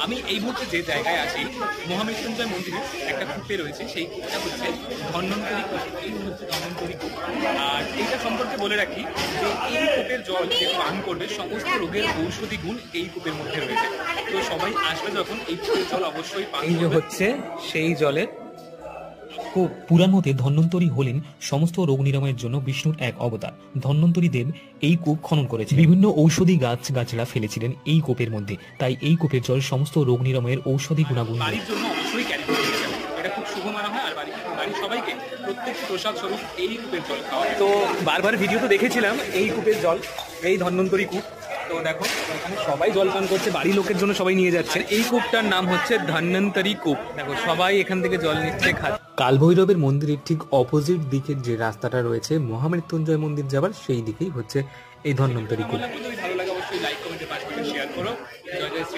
আমি এই মুহূর্তে যে জায়গায় আছি, মহামৃত্যুঞ্জয় মন্দিরের একটা কূপে রয়েছে, সেই কূপটা হচ্ছে ধন্বন্তরী কূপ। এই হচ্ছে ধন্বন্তরী কূপ। আর এইটা সম্পর্কে বলে রাখি যে এই কূপের জল যে পান করবে সমস্ত রোগের ঔষধি গুণ এই কূপের মধ্যে রয়েছে। তো সবাই আসবে যখন এই কূপের জল অবশ্যই পান করবে। এই যে হচ্ছে সেই জলের কূপ। পুরাণ মতে ধন্বন্তরী হলেন সমস্ত রোগ নিরাময়ের জন্য বিষ্ণুর এক অবতার। ধন্বন্তরী দেব এই কূপ খনন করেছে, বিভিন্ন ঔষধি গাছগাছড়া ফেলেছিলেন এই কূপের মধ্যে। তাই এই কূপের জল সমস্ত রোগ নিরাময়ের ঔষধি গুণাগুণ। বাড়ির জন্য অবশ্যই ক্যারি করে নিয়ে যাবে, এটা খুব শুভ মানা হয়। আর বাড়ির সবাইকে প্রত্যেকটি প্রসাদ স্বরূপ এই কূপের জল খাওয়া। তো বারবার ভিডিও তো দেখেছিলাম এই কূপের জল, এই ধন্বন্তরী কূপ। তো দেখো এখানে সবাই জল পান করছে, বাড়ির লোকের জন্য সবাই নিয়ে যাচ্ছে। এই কূপটার নাম হচ্ছে ধন্বন্তরী কূপ। দেখো সবাই এখান থেকে জল নিচ্ছে, খাচ্ছে। কালভৈরবের মন্দিরের ঠিক অপোজিট দিকের যে রাস্তাটা রয়েছে মহামৃত্যুঞ্জয় মন্দির যাবার, সেই দিকেই হচ্ছে এই ধন্বন্তরী কূপ। যদি ভালো লাগে অবশ্যই লাইক কমেন্টে পাশে শেয়ার করো। জয় জয় শ্রী